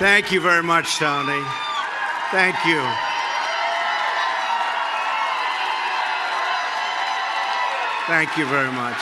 Thank you very much, Tony. Thank you. Thank you very much.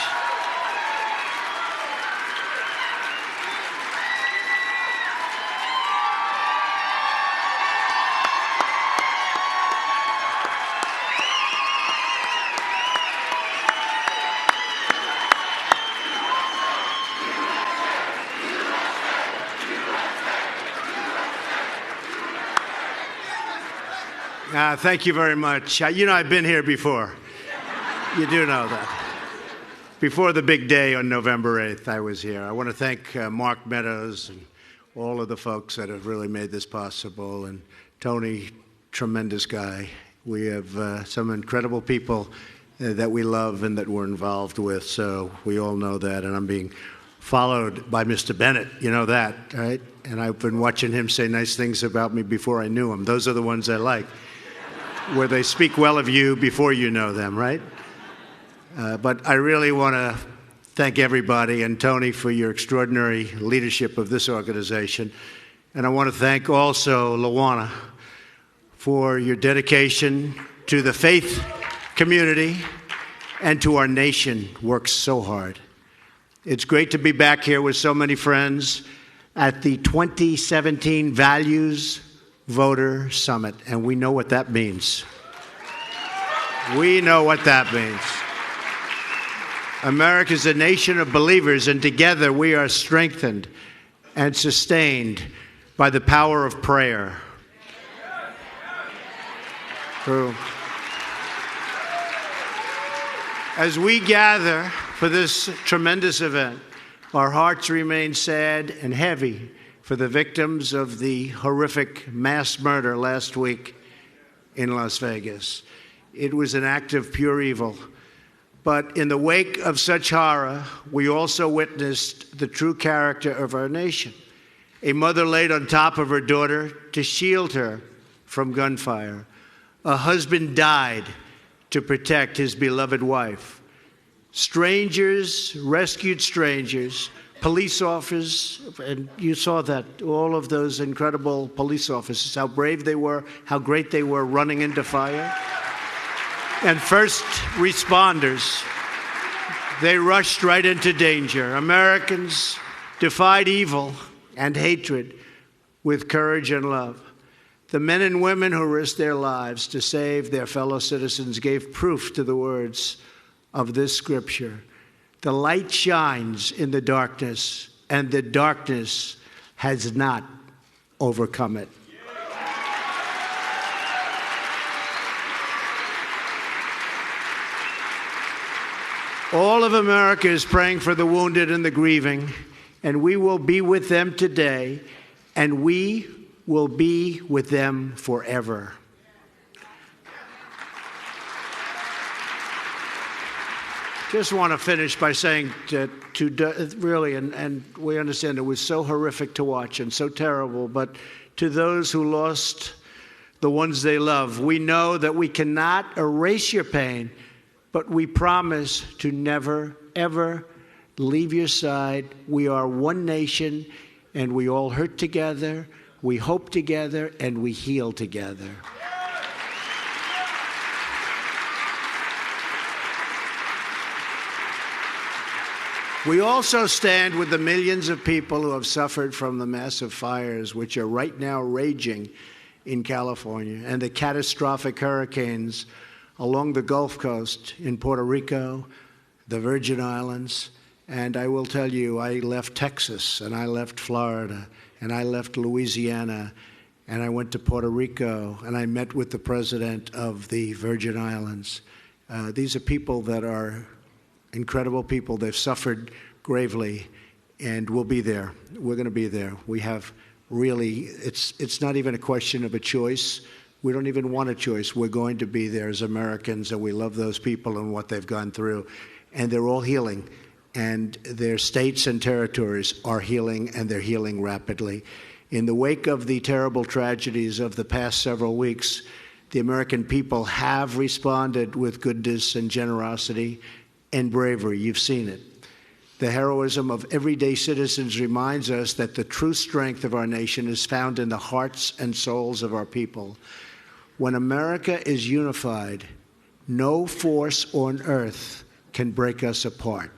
Thank you very much. I've been here before. You do know that. Before the big day on November 8th, I was here. I want to thank Mark Meadows and all of the folks that have really made this possible. And Tony, tremendous guy. We have some incredible people that we love and that we're involved with. So we all know that. And I'm being followed by Mr. Bennett. You know that, right? And I've been watching him say nice things about me before I knew him. Those are the ones I like, where they speak well of you before you know them, right? But I really want to thank everybody and Tony for your extraordinary leadership of this organization. And I want to thank also Luana for your dedication to the faith community and to our nation. Works so hard. It's great to be back here with so many friends at the 2017 Values Voter Summit. And we know what that means. We know what that means. America is a nation of believers, and together we are strengthened and sustained by the power of prayer. True. As we gather for this tremendous event, our hearts remain sad and heavy for the victims of the horrific mass murder last week in Las Vegas. It was an act of pure evil. But in the wake of such horror, we also witnessed the true character of our nation. A mother laid on top of her daughter to shield her from gunfire. A husband died to protect his beloved wife. Strangers rescued strangers. Police officers, and you saw that, all of those incredible police officers, how brave they were, how great they were running into fire. And first responders, they rushed right into danger. Americans defied evil and hatred with courage and love. The men and women who risked their lives to save their fellow citizens gave proof to the words of this scripture. The light shines in the darkness, and the darkness has not overcome it. All of America is praying for the wounded and the grieving, and we will be with them today, and we will be with them forever. Just want to finish by saying really, and we understand it was so horrific to watch and so terrible, but to those who lost the ones they love, we know that we cannot erase your pain, but we promise to never, ever leave your side. We are one nation, and we all hurt together, we hope together, and we heal together. We also stand with the millions of people who have suffered from the massive fires which are right now raging in California and the catastrophic hurricanes along the Gulf Coast in Puerto Rico, the Virgin Islands. And I will tell you, I left Texas, and I left Florida, and I left Louisiana, and I went to Puerto Rico, and I met with the president of the Virgin Islands. These are people that are incredible people. They've suffered gravely, and we'll be there. We're going to be there. We have really, it's not even a question of a choice. We don't even want a choice. We're going to be there as Americans, and we love those people and what they've gone through. And they're all healing, and their states and territories are healing, and they're healing rapidly. In the wake of the terrible tragedies of the past several weeks, the American people have responded with goodness and generosity and bravery. You've seen it. The heroism of everyday citizens reminds us that the true strength of our nation is found in the hearts and souls of our people. When America is unified, no force on earth can break us apart.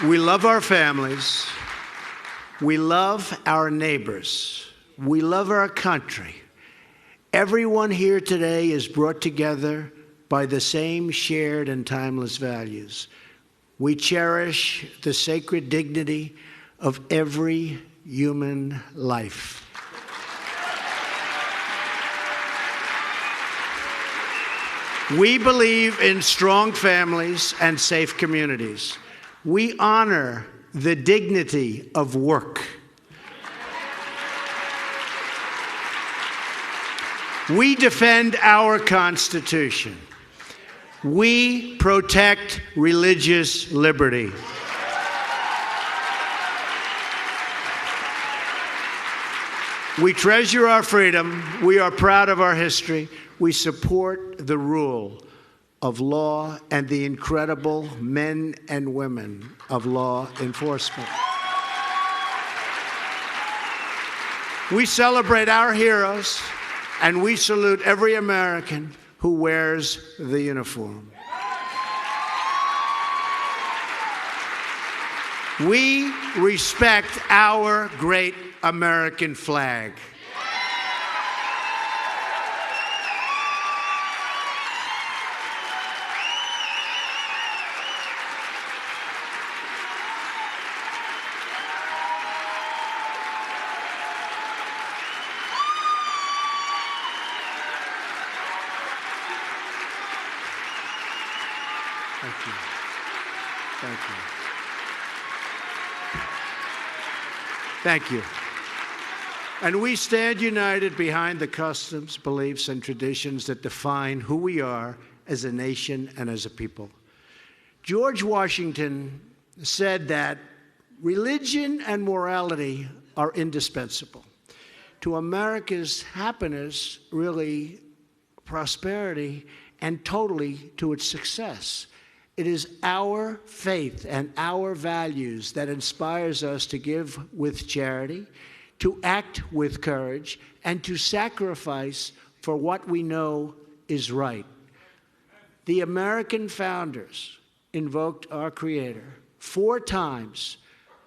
We love our families. We love our neighbors. We love our country. Everyone here today is brought together by the same shared and timeless values. We cherish the sacred dignity of every human life. We believe in strong families and safe communities. We honor the dignity of work. We defend our Constitution. We protect religious liberty. We treasure our freedom. We are proud of our history. We support the rule of law and the incredible men and women of law enforcement. We celebrate our heroes, and we salute every American who wears the uniform. We respect our great American flag. Thank you. Thank you. Thank you. And we stand united behind the customs, beliefs, and traditions that define who we are as a nation and as a people. George Washington said that religion and morality are indispensable to America's happiness, really prosperity, and totally to its success. It is our faith and our values that inspires us to give with charity, to act with courage, and to sacrifice for what we know is right. The American founders invoked our Creator 4 times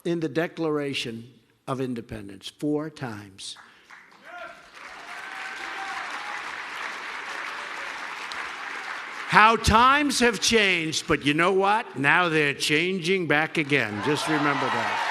in the Declaration of Independence, 4 times. How times have changed, but you know what? Now they're changing back again. Just remember that.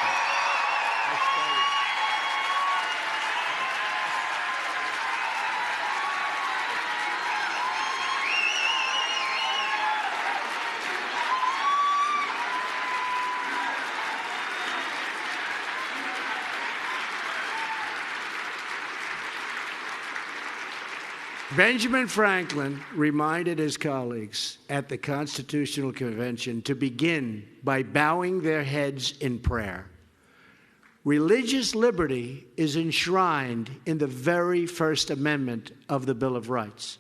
Benjamin Franklin reminded his colleagues at the Constitutional Convention to begin by bowing their heads in prayer. Religious liberty is enshrined in the very First Amendment of the Bill of Rights,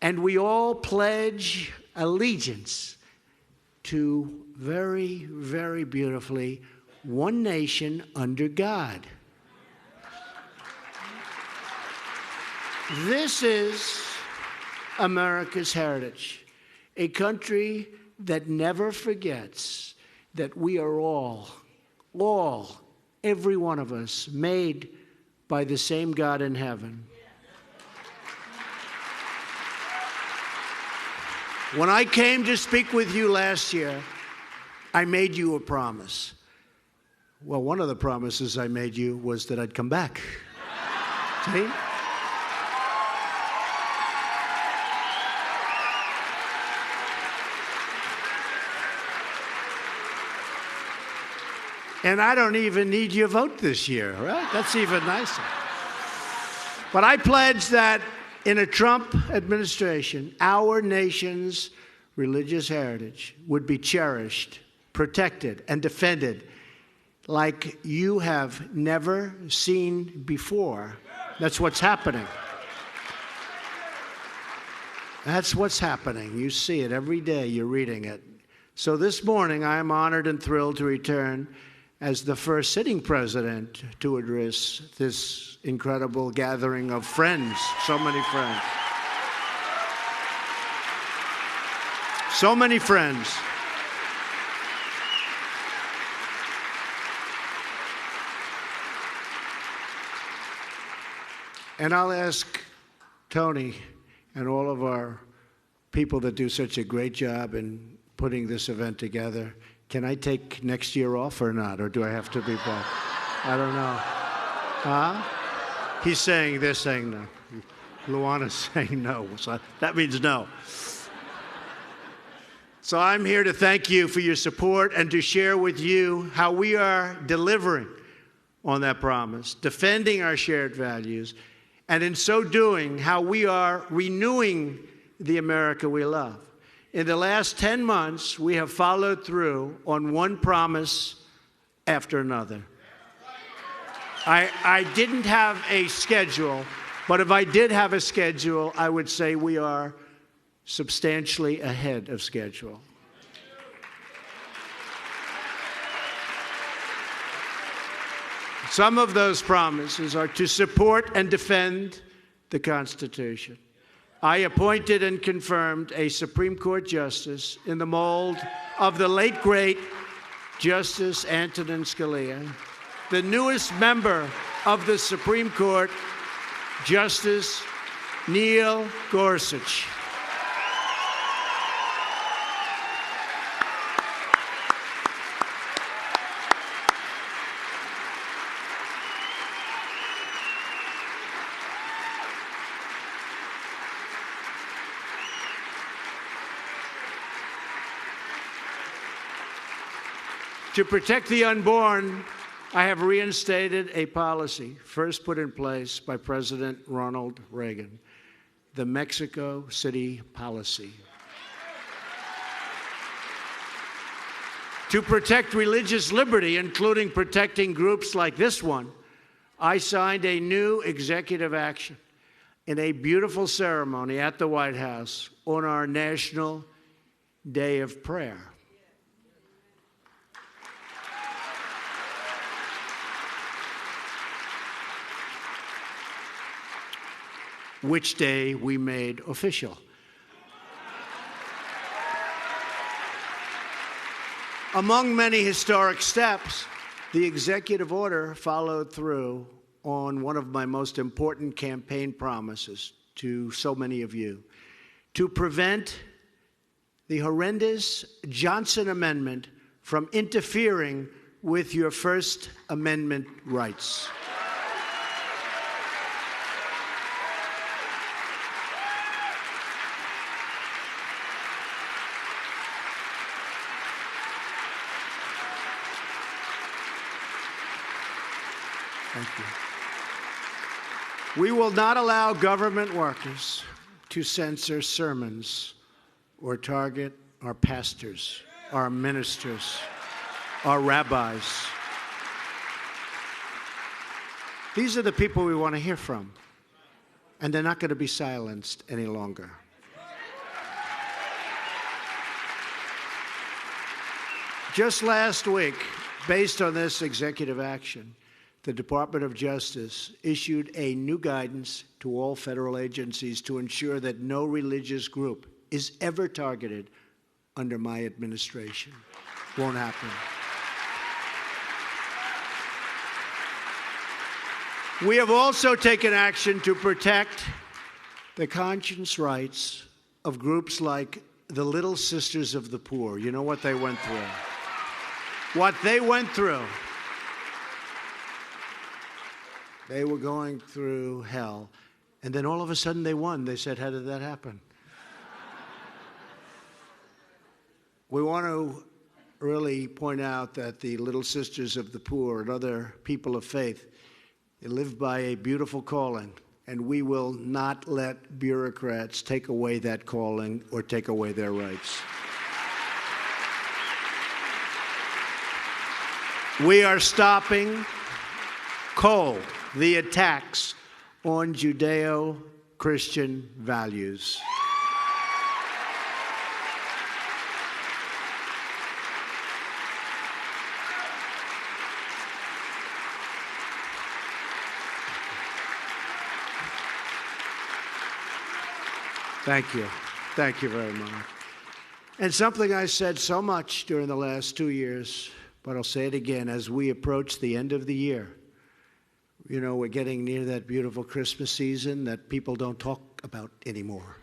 and we all pledge allegiance to very, very beautifully, one nation under God. This is America's heritage, a country that never forgets that we are all, every one of us, made by the same God in heaven. When I came to speak with you last year, I made you a promise. Well, one of the promises I made you was that I'd come back. See? And I don't even need your vote this year, right? That's even nicer. But I pledge that in a Trump administration, our nation's religious heritage would be cherished, protected, and defended like you have never seen before. That's what's happening. That's what's happening. You see it every day. You're reading it. So this morning, I am honored and thrilled to return as the first sitting president to address this incredible gathering of friends, so many friends. So many friends. And I'll ask Tony and all of our people that do such a great job in putting this event together, can I take next year off or not? Or do I have to be back? I don't know. Huh? They're saying no. Luana's saying no. So that means no. So I'm here to thank you for your support and to share with you how we are delivering on that promise, defending our shared values, and in so doing, how we are renewing the America we love. In the last 10 months, we have followed through on one promise after another. I didn't have a schedule, but if I did have a schedule, I would say we are substantially ahead of schedule. Some of those promises are to support and defend the Constitution. I appointed and confirmed a Supreme Court justice in the mold of the late, great Justice Antonin Scalia, the newest member of the Supreme Court, Justice Neil Gorsuch. To protect the unborn, I have reinstated a policy first put in place by President Ronald Reagan, the Mexico City policy. To protect religious liberty, including protecting groups like this one, I signed a new executive action in a beautiful ceremony at the White House on our National Day of Prayer. Which day we made official. Among many historic steps, the executive order followed through on one of my most important campaign promises to so many of you, to prevent the horrendous Johnson Amendment from interfering with your First Amendment rights. Thank you. We will not allow government workers to censor sermons or target our pastors, our ministers, our rabbis. These are the people we want to hear from, and they're not going to be silenced any longer. Just last week, based on this executive action, the Department of Justice issued a new guidance to all federal agencies to ensure that no religious group is ever targeted under my administration. Won't happen. We have also taken action to protect the conscience rights of groups like the Little Sisters of the Poor. You know what they went through. What they went through. They were going through hell, and then all of a sudden they won. They said, how did that happen? We want to really point out that the Little Sisters of the Poor and other people of faith, they live by a beautiful calling, and we will not let bureaucrats take away that calling or take away their rights. We are stopping cold the attacks on Judeo-Christian values. Thank you. Thank you very much. And something I said so much during the last 2 years, but I'll say it again as we approach the end of the year. You know, we're getting near that beautiful Christmas season that people don't talk about anymore.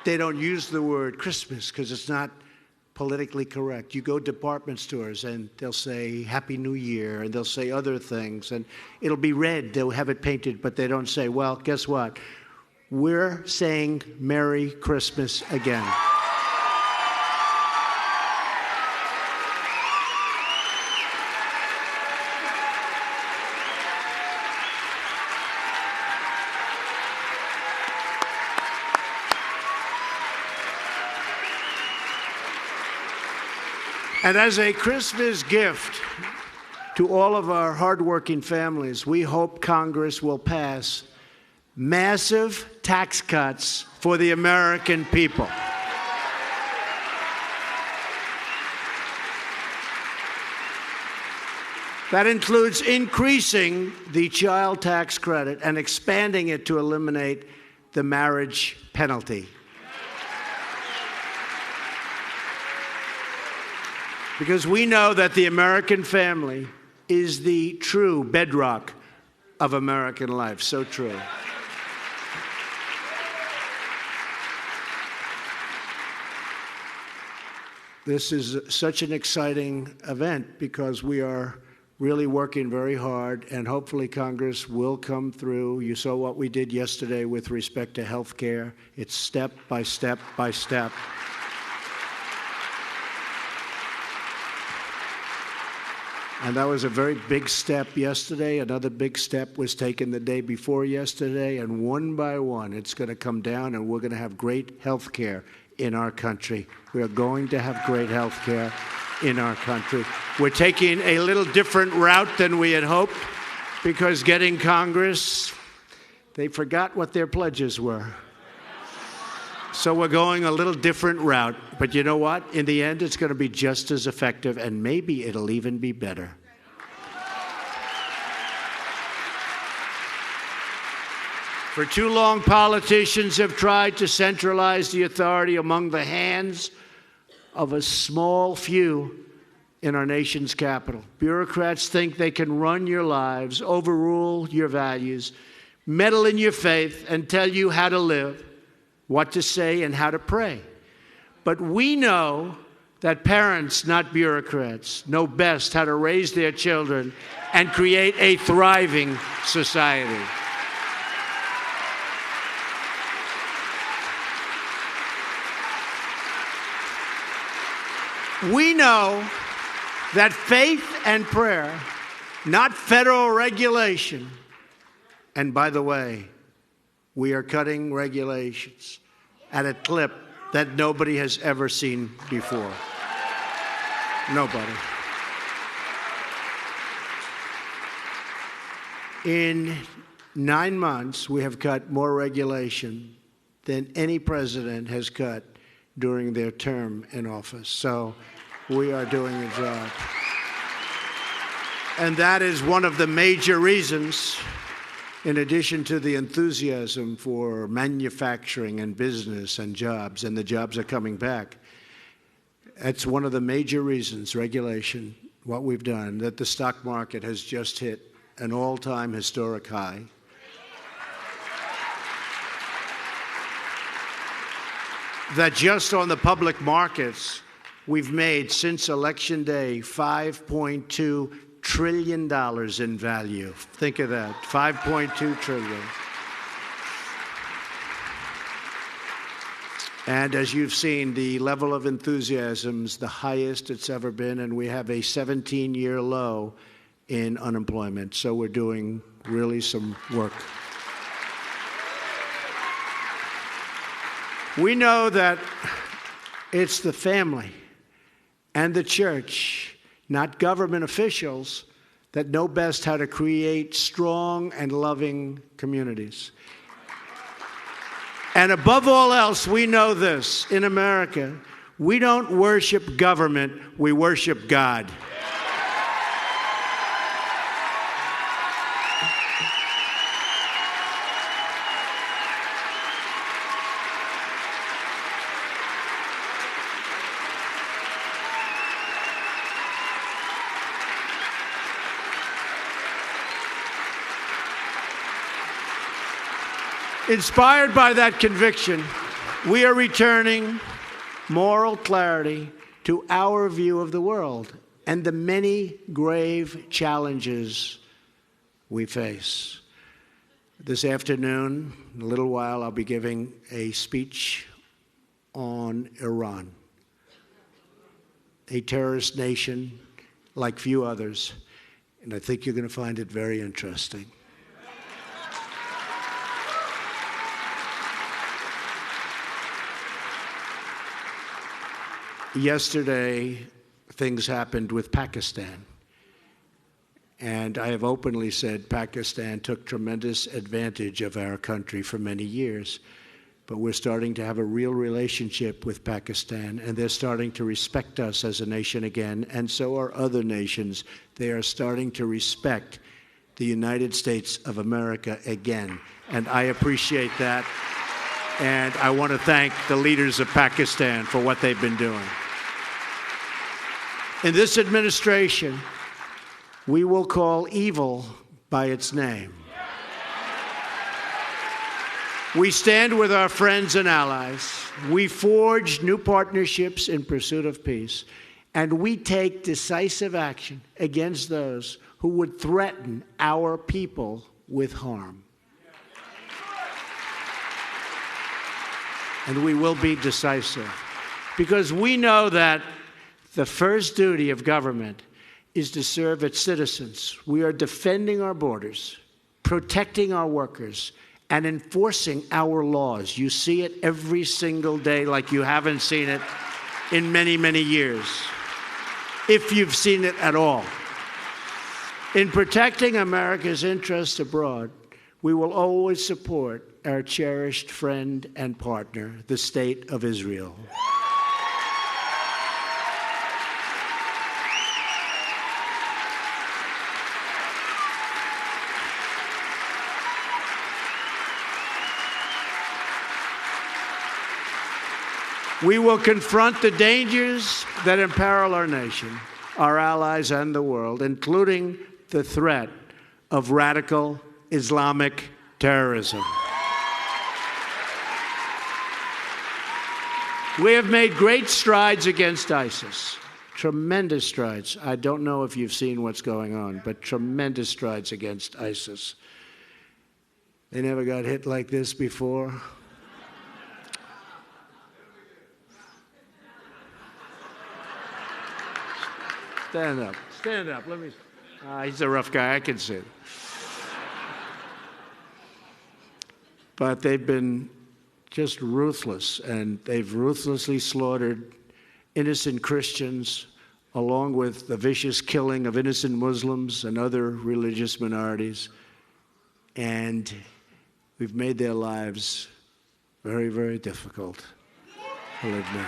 They don't use the word Christmas because it's not politically correct. You go to department stores and they'll say Happy New Year and they'll say other things and it'll be red. They'll have it painted, but they don't say, well, guess what? We're saying Merry Christmas again. And as a Christmas gift to all of our hardworking families, we hope Congress will pass massive tax cuts for the American people. That includes increasing the child tax credit and expanding it to eliminate the marriage penalty. Because we know that the American family is the true bedrock of American life. So true. This is such an exciting event because we are really working very hard, and hopefully Congress will come through. You saw what we did yesterday with respect to health care. It's step by step by step. And that was a very big step yesterday. Another big step was taken the day before yesterday. And one by one, it's going to come down, and we're going to have great health care in our country. We are going to have great health care in our country. We're taking a little different route than we had hoped because getting Congress, they forgot what their pledges were. So we're going a little different route. But you know what? In the end, it's going to be just as effective, and maybe it'll even be better. For too long, politicians have tried to centralize the authority among the hands of a small few in our nation's capital. Bureaucrats think they can run your lives, overrule your values, meddle in your faith, and tell you how to live, what to say, and how to pray. But we know that parents, not bureaucrats, know best how to raise their children and create a thriving society. We know that faith and prayer, not federal regulation, and by the way, we are cutting regulations at a clip that nobody has ever seen before. Nobody. In 9 months, we have cut more regulation than any president has cut during their term in office. So we are doing a job. And that is one of the major reasons, in addition to the enthusiasm for manufacturing and business and jobs, and the jobs are coming back. That's one of the major reasons, regulation, what we've done, that the stock market has just hit an all-time historic high. That just on the public markets, we've made, since Election Day, $5.2 trillion in value. Think of that, $5.2 trillion. And as you've seen, the level of enthusiasm's the highest it's ever been, and we have a 17-year low in unemployment. So we're doing really some work. We know that it's the family and the church, not government officials, that know best how to create strong and loving communities. And above all else, we know this. In America, we don't worship government, we worship God. Inspired by that conviction, we are returning moral clarity to our view of the world and the many grave challenges we face. This afternoon, in a little while, I'll be giving a speech on Iran, a terrorist nation like few others, and I think you're going to find it very interesting. Yesterday, things happened with Pakistan. And I have openly said Pakistan took tremendous advantage of our country for many years. But we're starting to have a real relationship with Pakistan, and they're starting to respect us as a nation again, and so are other nations. They are starting to respect the United States of America again, and I appreciate that. And I want to thank the leaders of Pakistan for what they've been doing. In this administration, we will call evil by its name. We stand with our friends and allies. We forge new partnerships in pursuit of peace. And we take decisive action against those who would threaten our people with harm. And we will be decisive because we know that the first duty of government is to serve its citizens. We are defending our borders, protecting our workers, and enforcing our laws. You see it every single day like you haven't seen it in many, many years, if you've seen it at all. In protecting America's interests abroad, we will always support our cherished friend and partner, the State of Israel. We will confront the dangers that imperil our nation, our allies, and the world, including the threat of radical Islamic terrorism. We have made great strides against ISIS, tremendous strides. I don't know if you've seen what's going on, but tremendous strides against ISIS. They never got hit like this before. Stand up. Stand up. Let me. He's a rough guy. I can see it. But they've been just ruthless, and they've ruthlessly slaughtered innocent Christians, along with the vicious killing of innocent Muslims and other religious minorities. And we've made their lives very, very difficult, believe me.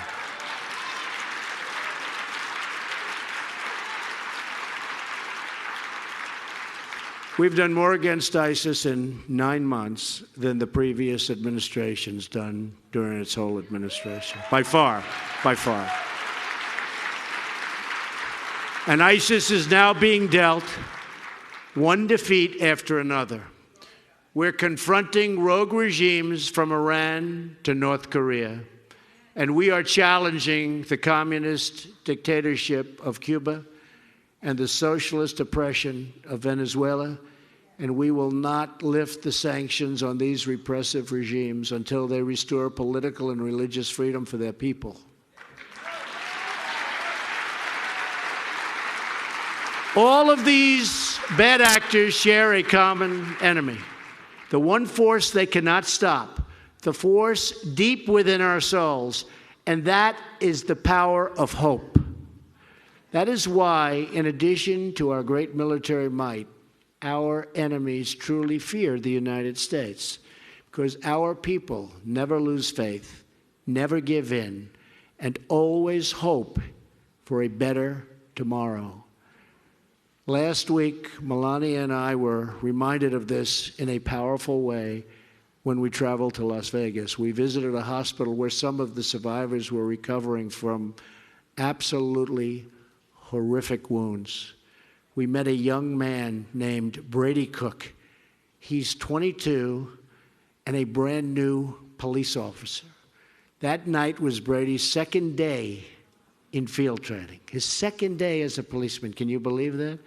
We've done more against ISIS in 9 months than the previous administration's done during its whole administration. By far, by far. And ISIS is now being dealt one defeat after another. We're confronting rogue regimes from Iran to North Korea, and we are challenging the communist dictatorship of Cuba and the socialist oppression of Venezuela, and we will not lift the sanctions on these repressive regimes until they restore political and religious freedom for their people. All of these bad actors share a common enemy, the one force they cannot stop, the force deep within our souls, and that is the power of hope. That is why, in addition to our great military might, our enemies truly fear the United States, because our people never lose faith, never give in, and always hope for a better tomorrow. Last week, Melania and I were reminded of this in a powerful way when we traveled to Las Vegas. We visited a hospital where some of the survivors were recovering from absolutely horrific wounds. We met a young man named Brady Cook. He's 22, and a brand new police officer. That night was Brady's second day in field training, his second day as a policeman. Can you believe that?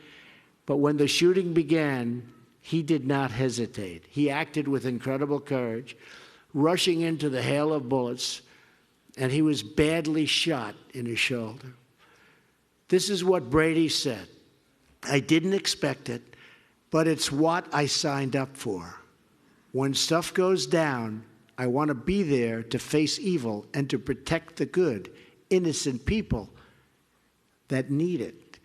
But when the shooting began, he did not hesitate. He acted with incredible courage, rushing into the hail of bullets, and he was badly shot in his shoulder. This is what Brady said. I didn't expect it, but it's what I signed up for. When stuff goes down, I want to be there to face evil and to protect the good, innocent people that need it.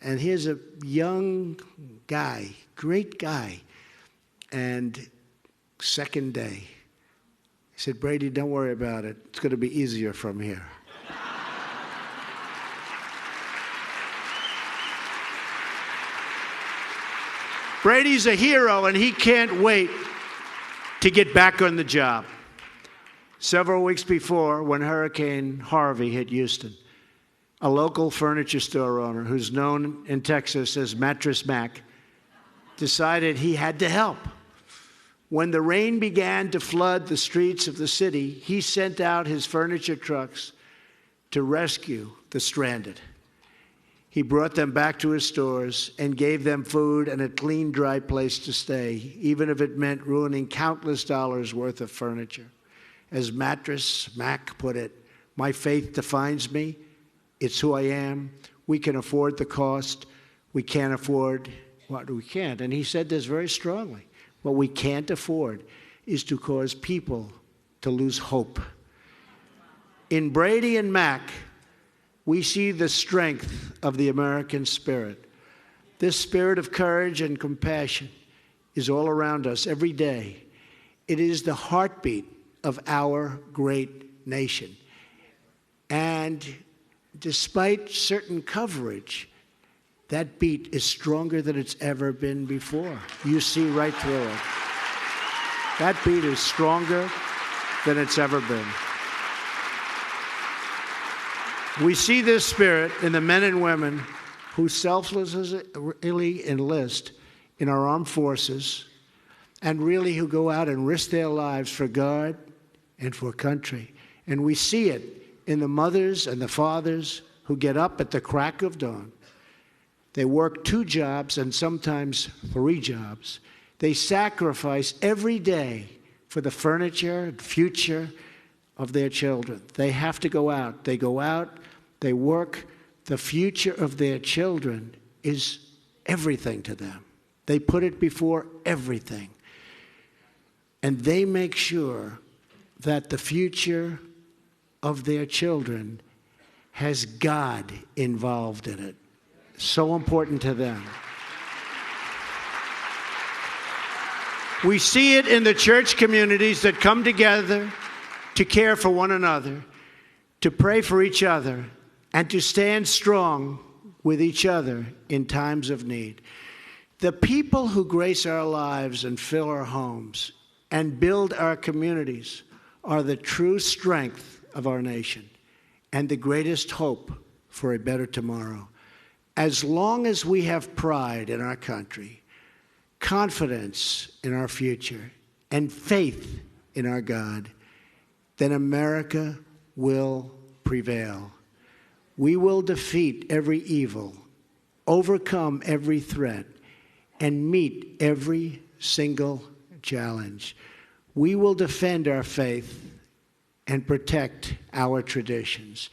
And here's a young guy, great guy, and second day. He said, Brady, don't worry about it. It's going to be easier from here. Brady's a hero, and he can't wait to get back on the job. Several weeks before, when Hurricane Harvey hit Houston, a local furniture store owner who's known in Texas as Mattress Mac decided he had to help. When the rain began to flood the streets of the city, he sent out his furniture trucks to rescue the stranded. He brought them back to his stores and gave them food and a clean, dry place to stay, even if it meant ruining countless dollars worth of furniture. As Mattress Mac put it, my faith defines me. It's who I am. We can afford the cost. We can't afford what we can't. And he said this very strongly. What we can't afford is to cause people to lose hope. In Brady and Mac, we see the strength of the American spirit. This spirit of courage and compassion is all around us every day. It is the heartbeat of our great nation. And despite certain coverage, that beat is stronger than it's ever been before. You see right through it. That beat is stronger than it's ever been. We see this spirit in the men and women who selflessly enlist in our armed forces and really who go out and risk their lives for God and for country. And we see it in the mothers and the fathers who get up at the crack of dawn. They work 2 jobs and sometimes 3 jobs. They sacrifice every day for the furniture and future of their children. They have to go out. They go out, they work. The future of their children is everything to them. They put it before everything. And they make sure that the future of their children has God involved in it. So important to them. We see it in the church communities that come together to care for one another, to pray for each other, and to stand strong with each other in times of need. The people who grace our lives and fill our homes and build our communities are the true strength of our nation and the greatest hope for a better tomorrow. As long as we have pride in our country, confidence in our future, and faith in our God, then America will prevail. We will defeat every evil, overcome every threat, and meet every single challenge. We will defend our faith and protect our traditions.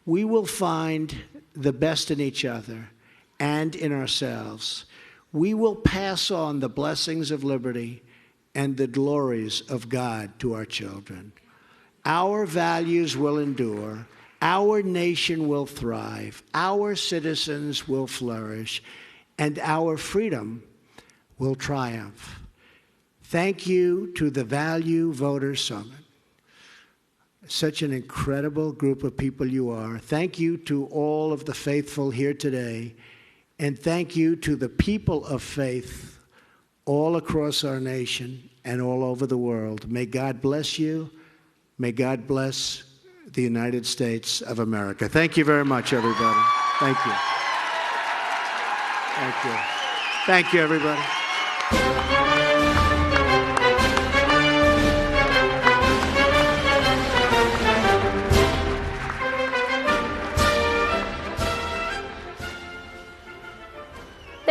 We will find the best in each other and in ourselves. We will pass on the blessings of liberty and the glories of God to our children. Our values will endure. Our nation will thrive. Our citizens will flourish. And our freedom will triumph. Thank you to the Value Voters Summit. Such an incredible group of people you are. Thank you to all of the faithful here today. And thank you to the people of faith all across our nation and all over the world. May God bless you. May God bless the United States of America. Thank you very much, everybody. Thank you. Thank you. Thank you, everybody.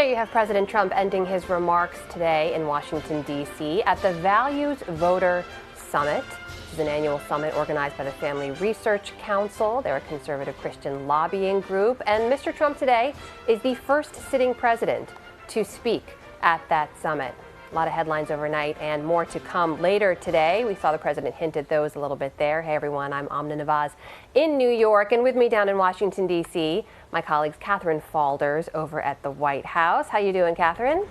you have President Trump ending his remarks today in Washington, D.C. at the Values Voter Summit. This is an annual summit organized by the Family Research Council. They're a conservative Christian lobbying group. And Mr. Trump today is the first sitting president to speak at that summit. A lot of headlines overnight and more to come later today. We saw the president hint at those a little bit there. Hey, everyone, I'm Amna Nawaz in New York, and with me down in Washington, D.C., my colleagues Catherine Faulders over at the White House. How you doing, Catherine?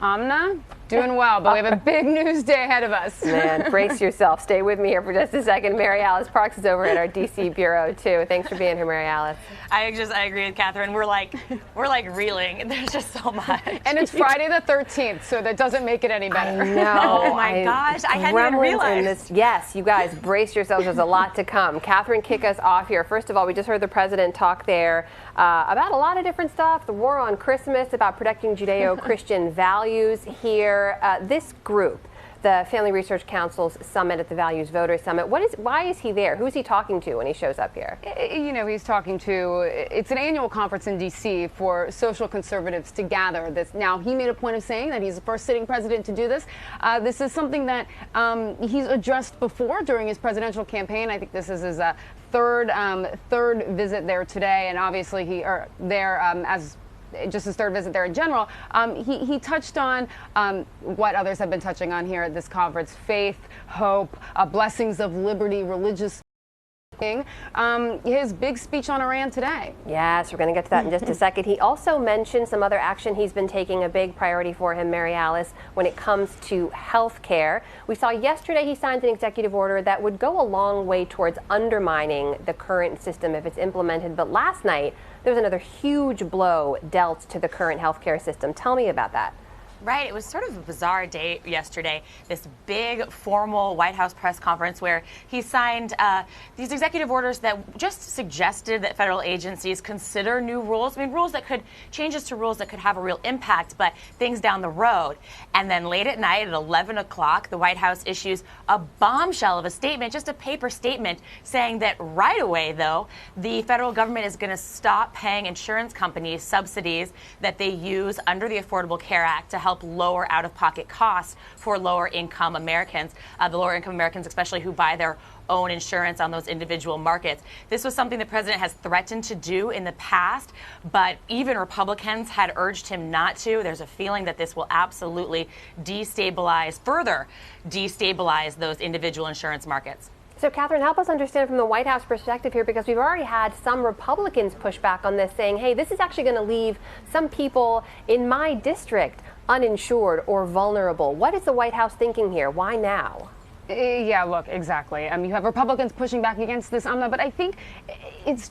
Amna, doing well, but we have a big news day ahead of us. Man, brace yourself. Stay with me here for just a second. Mary Alice Parks is over at our D.C. bureau, too. Thanks for being here, Mary Alice. I agree with Catherine. We're like reeling. There's just so much. And it's Friday the 13th, so that doesn't make it any better. I know. Oh, my gosh. I hadn't even realized. Yes, you guys, brace yourselves. There's a lot to come. Catherine, kick us off here. First of all, we just heard the president talk there about a lot of different stuff, the war on Christmas, about protecting Judeo-Christian values here. This group, the Family Research Council's summit at the Values Voters Summit, why is he there? Who is he talking to when he shows up here? You know, he's talking to, it's an annual conference in D.C. for social conservatives to gather this. Now, he made a point of saying that he's the first sitting president to do this. This is something that he's addressed before during his presidential campaign. I think this is his third visit there today, and obviously as just his third visit there in general. He touched on what others have been touching on here at this conference: faith, hope, blessings of liberty, religious. His big speech on Iran today. Yes, we're going to get to that in just a second. He also mentioned some other action he's been taking, a big priority for him, Mary Alice, when it comes to health care. We saw yesterday he signed an executive order that would go a long way towards undermining the current system if it's implemented. But last night, there was another huge blow dealt to the current health care system. Tell me about that. Right. It was sort of a bizarre day yesterday, this big formal White House press conference where he signed these executive orders that just suggested that federal agencies consider new rules. I mean, changes to rules that could have a real impact, but things down the road. And then late at night at 11 o'clock, the White House issues a bombshell of a statement, just a paper statement, saying that right away, though, the federal government is going to stop paying insurance companies subsidies that they use under the Affordable Care Act to help lower out-of-pocket costs for lower-income Americans, the lower-income Americans especially who buy their own insurance on those individual markets. This was something the president has threatened to do in the past, but even Republicans had urged him not to. There's a feeling that this will absolutely further destabilize those individual insurance markets. So, Catherine, help us understand from the White House perspective here, because we've already had some Republicans push back on this, saying, hey, this is actually going to leave some people in my district uninsured or vulnerable. What is the White House thinking here? Why now? Yeah, look, exactly. You have Republicans pushing back against this, Amna, but I think it's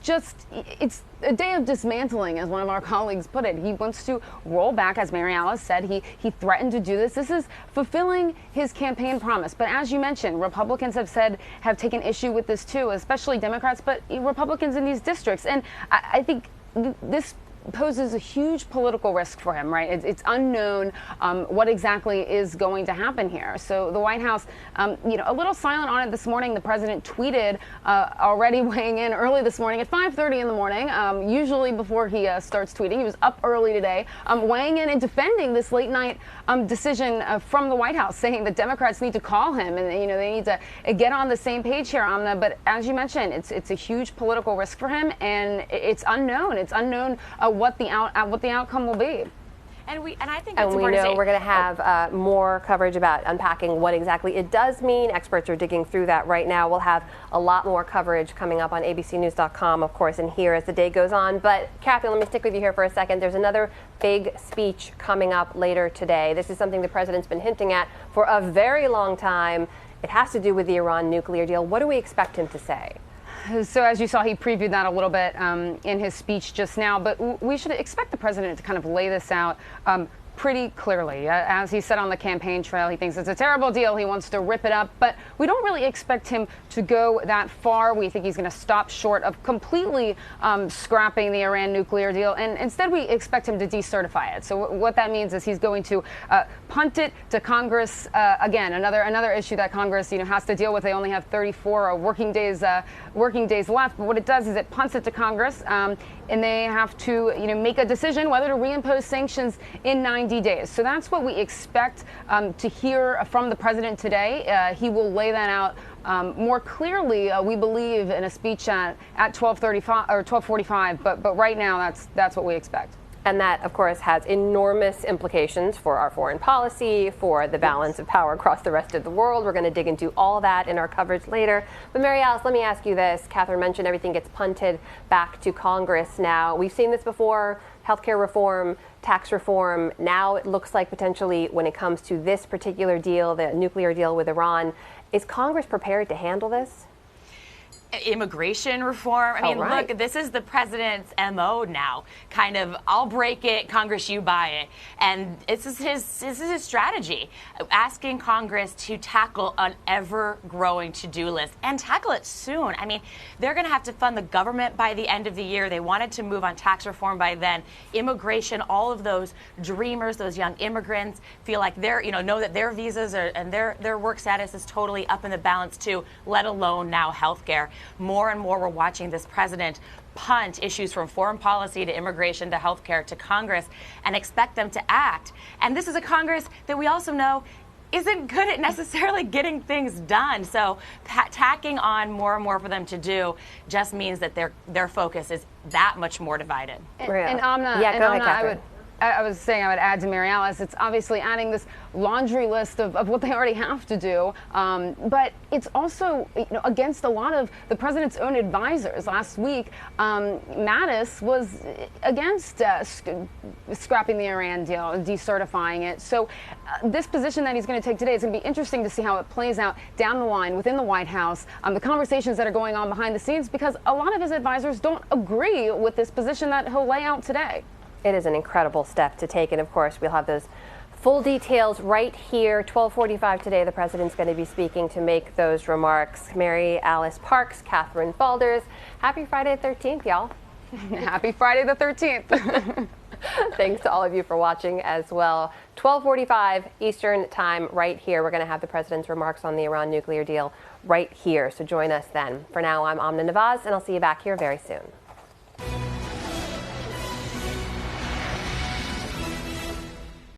a day of dismantling, as one of our colleagues put it. He wants to roll back, as Mary Alice said. He threatened to do this. This is fulfilling his campaign promise. But as you mentioned, Republicans have taken issue with this too, especially Democrats, but Republicans in these districts. And I think this poses a huge political risk for him, right? It's unknown what exactly is going to happen here. So the White House, a little silent on it this morning. The president tweeted already weighing in early this morning at 5:30 in the morning, usually before he starts tweeting. He was up early today, weighing in and defending this late night decision from the White House, saying that Democrats need to call him and they need to get on the same page here, Amna. But as you mentioned, it's a huge political risk for him, and it's unknown. It's unknown what the outcome will be. And I think it's important to say, we're going to have more coverage about unpacking what exactly it does mean. Experts are digging through that right now. We'll have a lot more coverage coming up on abcnews.com, of course, and here as the day goes on. But, Catherine, let me stick with you here for a second. There's another big speech coming up later today. This is something the president's been hinting at for a very long time. It has to do with the Iran nuclear deal. What do we expect him to say? So as you saw, he previewed that a little bit in his speech just now, but we should expect the president to kind of lay this out pretty clearly. As he said on the campaign trail, he thinks it's a terrible deal. He wants to rip it up, but we don't really expect him to go that far. We think he's going to stop short of completely scrapping the Iran nuclear deal, and instead we expect him to decertify it. So what that means is he's going to punt it to Congress. Again, another issue that Congress has to deal with. They only have 34 working days left, but what it does is it punts it to Congress, and they have to make a decision whether to reimpose sanctions in 90 days. So that's what we expect to hear from the president today. He will lay that out more clearly, we believe, in a speech at 12:35 or 12:45. But right now, that's what we expect. And that, of course, has enormous implications for our foreign policy, for the balance of power across the rest of the world. We're going to dig into all that in our coverage later. But Mary Alice, let me ask you this. Catherine mentioned everything gets punted back to Congress now. We've seen this before, healthcare reform, tax reform. Now it looks like potentially when it comes to this particular deal, the nuclear deal with Iran, is Congress prepared to handle this? Immigration reform. I mean, look, this is the president's MO now. Kind of, I'll break it, Congress, you buy it. And this is his strategy, asking Congress to tackle an ever-growing to-do list and tackle it soon. I mean, they're going to have to fund the government by the end of the year. They wanted to move on tax reform by then. Immigration, all of those dreamers, those young immigrants feel like they're, know that their visas and their work status is totally up in the balance too, let alone now healthcare. More and more we're watching this president punt issues from foreign policy to immigration to healthcare to Congress and expect them to act. And this is a Congress that we also know isn't good at necessarily getting things done. So tacking on more and more for them to do just means that their focus is that much more divided. And Amna, yeah, go ahead, Catherine. I was saying I would add to Mary Alice, it's obviously adding this laundry list of what they already have to do, but it's also against a lot of the president's own advisors. Last week, Mattis was against scrapping the Iran deal, decertifying it. So this position that he's going to take today is going to be interesting to see how it plays out down the line within the White House, the conversations that are going on behind the scenes, because a lot of his advisors don't agree with this position that he'll lay out today. It is an incredible step to take, and of course we'll have those full details right here. 12:45 today, the president's going to be speaking to make those remarks. Mary Alice Parks, Catherine Faulders, happy Friday the 13th, y'all. Happy Friday the 13th. Thanks to all of you for watching as well. 12:45 Eastern time right here. We're going to have the president's remarks on the Iran nuclear deal right here, so join us then. For now, I'm Amna Nawaz, and I'll see you back here very soon.